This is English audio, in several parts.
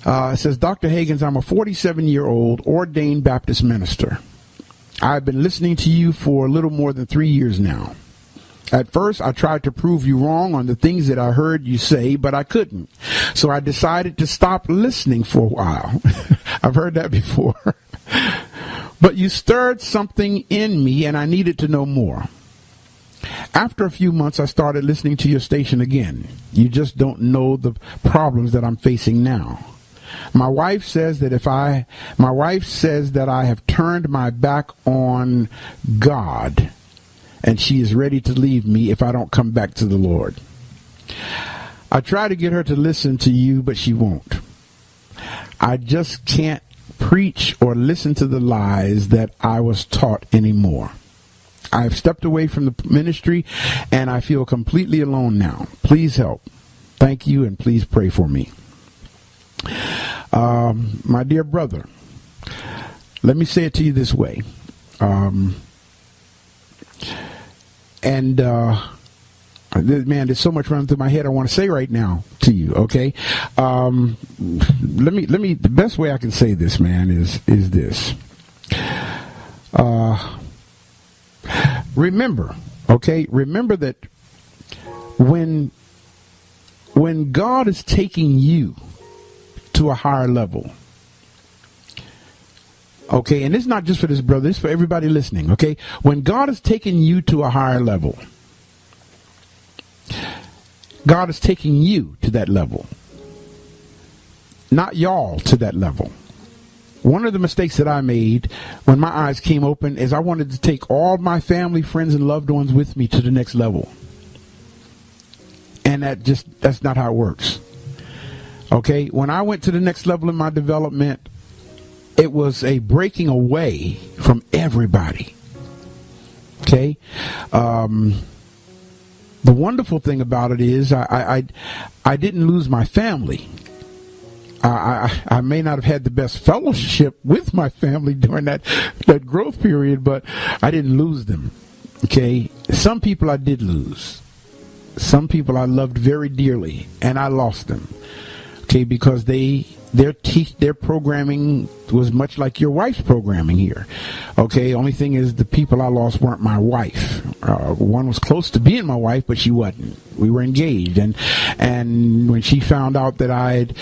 It says, Dr. Hagins, I'm a 47-year-old ordained Baptist minister. I've been listening to you for a little more than 3 years now. At first, I tried to prove you wrong on the things that I heard you say, but I couldn't. So I decided to stop listening for a while. I've heard that before. But you stirred something in me, and I needed to know more. After a few months, I started listening to your station again. You just don't know the problems that I'm facing now. My wife says that I have turned my back on God, and she is ready to leave me if I don't come back to the Lord. I try to get her to listen to you, but she won't. I just can't preach or listen to the lies that I was taught anymore. I've stepped away from the ministry, and I feel completely alone now. Please help. Thank you, and please pray for me. My dear brother, let me say it to you this way. Man, there's so much running through my head I want to say right now to you, okay? The best way I can say this, man, is this. Remember that when God is taking you to a higher level, okay, and it's not just for this brother, it's for everybody listening, okay? When God is taking you to a higher level, God is taking you to that level, not y'all to that level. One of the mistakes that I made when my eyes came open is I wanted to take all my family, friends, and loved ones with me to the next level. And that's not how it works. Okay, when I went to the next level in my development, it was a breaking away from everybody. Okay, the wonderful thing about it is I didn't lose my family. I may not have had the best fellowship with my family during that growth period, but I didn't lose them. Okay, some people I did lose. Some people I loved very dearly, and I lost them. Okay, because their programming was much like your wife's programming here. Okay, only thing is the people I lost weren't my wife. One was close to being my wife, but she wasn't. We were engaged, and when she found out that I had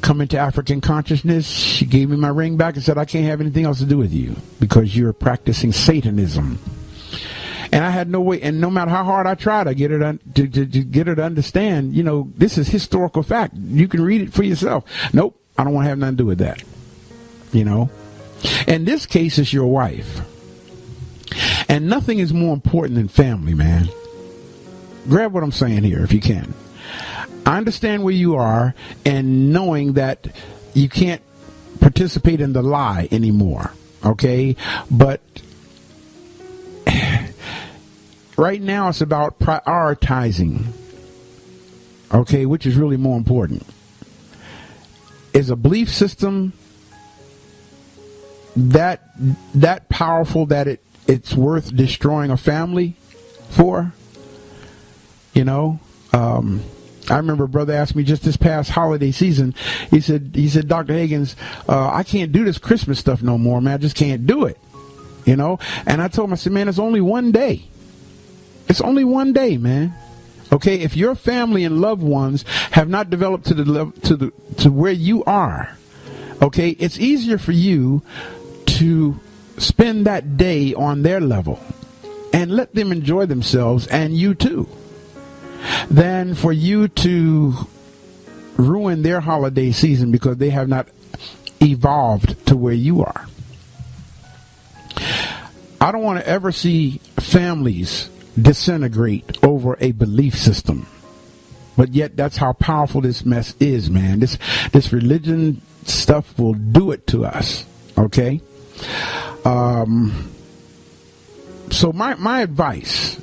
come into African consciousness, she gave me my ring back and said, I can't have anything else to do with you because you're practicing Satanism. And I had no way, and no matter how hard I tried, I get her to get her to understand, this is historical fact. You can read it for yourself. Nope, I don't want to have nothing to do with that. In this case, it's your wife. And nothing is more important than family, man. Grab what I'm saying here if you can. I understand where you are and knowing that you can't participate in the lie anymore, okay? But right now it's about prioritizing, okay, which is really more important. Is a belief system that powerful that it's worth destroying a family for? I remember a brother asked me just this past holiday season, he said, Dr. Hagins, I can't do this Christmas stuff no more, man. I just can't do it. And I told him, I said, man, it's only one day. It's only one day, man. Okay, if your family and loved ones have not developed to the level, to where you are, okay, it's easier for you to spend that day on their level and let them enjoy themselves, and you too, than for you to ruin their holiday season because they have not evolved to where you are. I don't want to ever see families disintegrate over a belief system. But yet that's how powerful this mess is, man. This religion stuff will do it to us. Okay? So my advice,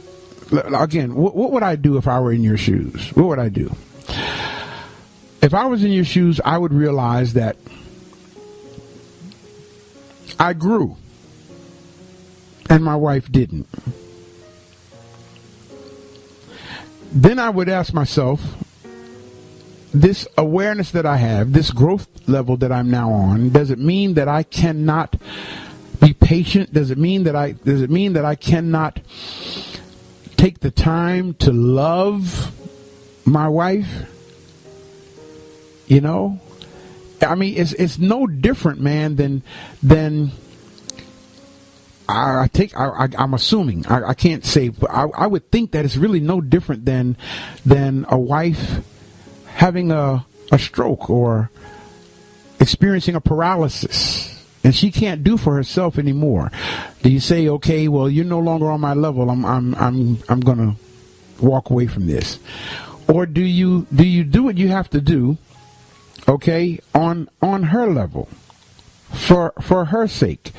again, what would I do if I were in your shoes? What would I do? If I was in your shoes, I would realize that I grew and my wife didn't. Then I would ask myself, this awareness that I have, this growth level that I'm now on, does it mean that I cannot be patient? Does it mean that I cannot take the time to love my wife? You know? I mean, it's no different, man, than I'm assuming, I can't say, but I would think that it's really no different than a wife having a stroke or experiencing a paralysis and she can't do for herself anymore. Do you say, okay, well, you're no longer on my level, I'm gonna walk away from this? Or do you do what you have to do, okay, on her level, for her sake?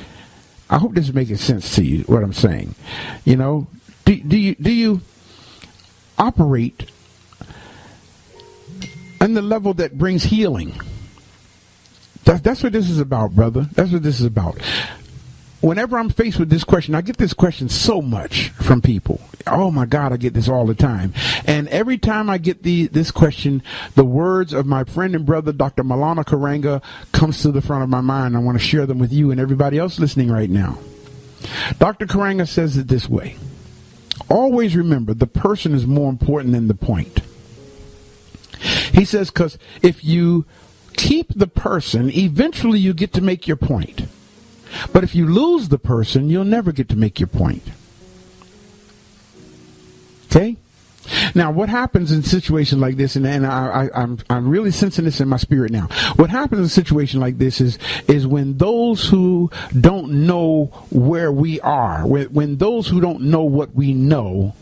I hope this is making sense to you, what I'm saying. You know, do you operate on the level that brings healing? That's what this is about, brother. That's what this is about. Whenever I'm faced with this question, I get this question so much from people. Oh my God, I get this all the time. And every time I get this question, the words of my friend and brother, Dr. Malana Karanga, comes to the front of my mind. I want to share them with you and everybody else listening right now. Dr. Karanga says it this way: always remember, the person is more important than the point. He says, because if you keep the person, eventually you get to make your point. But if you lose the person, you'll never get to make your point. Okay? Now, what happens in a situation like this, and I'm really sensing this in my spirit now. What happens in a situation like this is when those who don't know where we are, when those who don't know what we know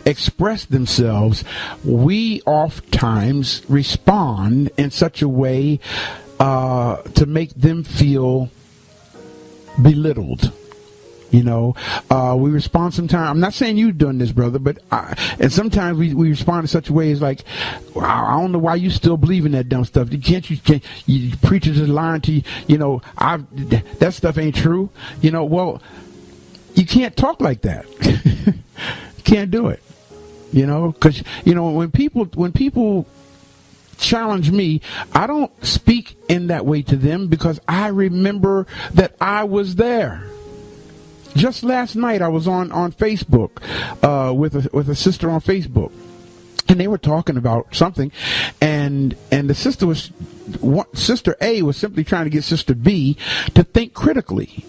express themselves, we oftentimes respond in such a way to make them feel belittled. You know, we respond sometimes. I'm not saying you've done this, brother, but and sometimes we respond in such a way as like, I don't know why you still believe in that dumb stuff. You preachers are lying to you. You know, that stuff ain't true. You know, well, you can't talk like that. You can't do it. You know, because you know when people challenge me, I don't speak in that way to them because I remember that I was there. Just last night, I was on Facebook with a sister on Facebook, and they were talking about something, and the sister A was simply trying to get sister B to think critically,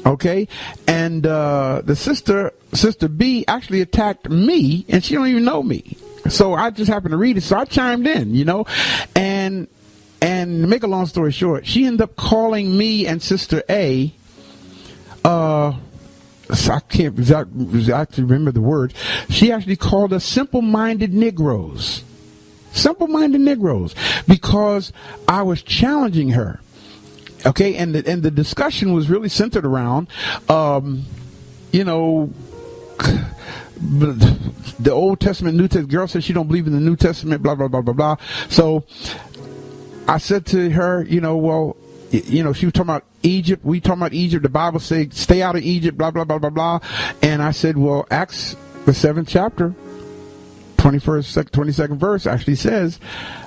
okay, and the sister B actually attacked me, and she don't even know me, so I just happened to read it, so I chimed in, you know, and to make a long story short, she ended up calling me and sister A. I can't exactly remember the words. She actually called us simple-minded Negroes. Simple-minded Negroes. Because I was challenging her. Okay, and the discussion was really centered around, you know, the Old Testament, New Testament. Girl said she don't believe in the New Testament, blah, blah, blah, blah, blah. So I said to her, you know, well, you know, she was talking about Egypt. We talking about Egypt. The Bible says, stay out of Egypt, blah, blah, blah, blah, blah. And I said, well, Acts, the 7th chapter, 22nd verse actually says,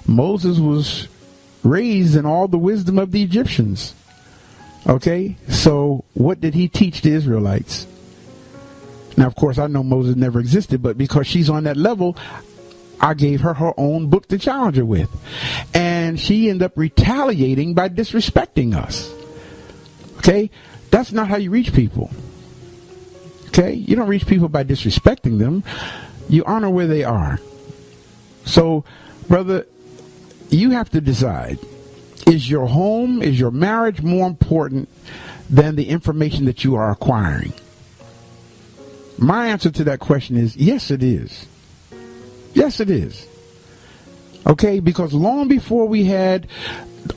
Moses was raised in all the wisdom of the Egyptians. Okay, so what did he teach the Israelites? Now, of course, I know Moses never existed, but because she's on that level, I gave her her own book to challenge her with. And she ended up retaliating by disrespecting us. Okay? That's not how you reach people. Okay? You don't reach people by disrespecting them. You honor where they are. So, brother, you have to decide. Is your home, is your marriage more important than the information that you are acquiring? My answer to that question is, yes, it is. Yes, it is. Okay, because long before we had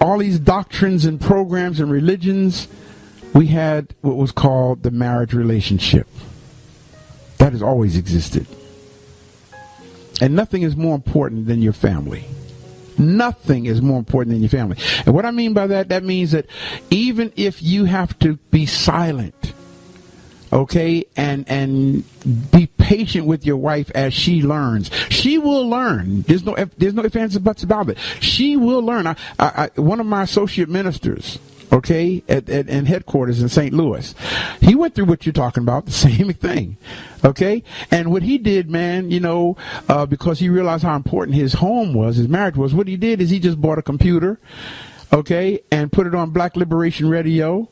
all these doctrines and programs and religions, we had what was called the marriage relationship. That has always existed. And nothing is more important than your family. Nothing is more important than your family. And what I mean by that, that means that even if you have to be silent, okay, and be patient, patient with your wife as she learns. She will learn. There's no ifs, ands, or buts about it. She will learn. One of my associate ministers, okay, at headquarters in St. Louis, he went through what you're talking about, the same thing, okay? And what he did, man, because he realized how important his home was, his marriage was, what he did is he just bought a computer, okay, and put it on Black Liberation Radio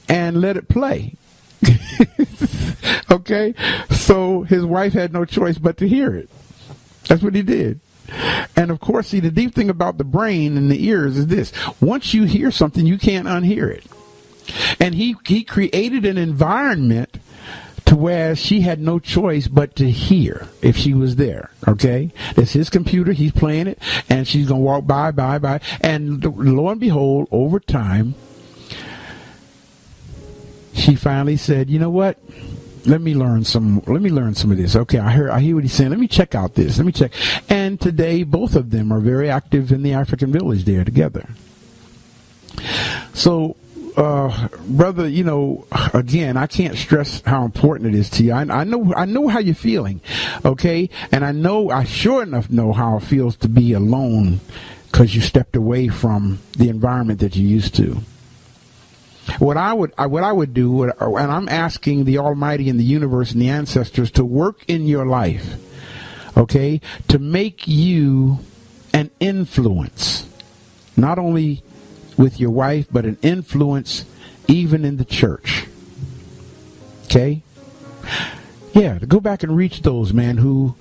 and let it play. Okay? So his wife had no choice but to hear it. That's what he did. And of course, see, the deep thing about the brain and the ears is this. Once you hear something, you can't unhear it. And he created an environment to where she had no choice but to hear if she was there. Okay? That's his computer. He's playing it. And she's going to walk by. And lo and behold, over time, she finally said, you know what? Let me learn some of this. Okay, I hear what he's saying. Let me check out this. Let me check. And today, both of them are very active in the African village there together. So, brother, again, I can't stress how important it is to you. I know how you're feeling, okay? And I sure enough know how it feels to be alone because you stepped away from the environment that you used to. What I would do, and I'm asking the Almighty and the universe and the ancestors to work in your life, okay, to make you an influence, not only with your wife, but an influence even in the church. Okay? Yeah, to go back and reach those, man, who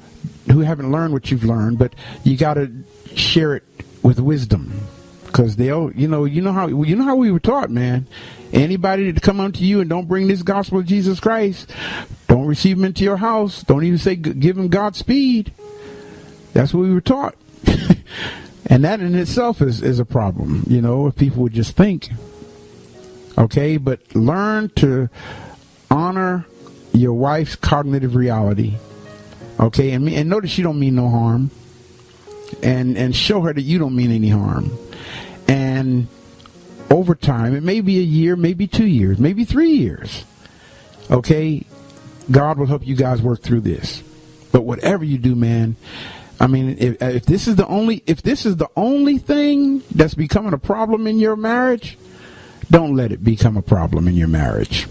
haven't learned what you've learned, but you got to share it with wisdom. Because they'll, you know how we were taught, man. Anybody that come unto you and don't bring this gospel of Jesus Christ, don't receive him into your house. Don't even say give him Godspeed. That's what we were taught. And that in itself is a problem, if people would just think. Okay, but learn to honor your wife's cognitive reality. Okay, and notice you don't mean no harm. And show her that you don't mean any harm. And over time, it may be a year, maybe 2 years, maybe 3 years. Okay, God will help you guys work through this. But whatever you do, man, I mean, if this is the only thing that's becoming a problem in your marriage, don't let it become a problem in your marriage.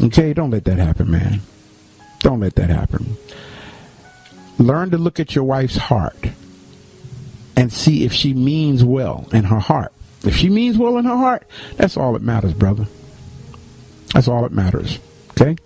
Okay, don't let that happen, man. Don't let that happen. Learn to look at your wife's heart and see if she means well in her heart. If she means well in her heart, that's all that matters, brother. That's all that matters. Okay?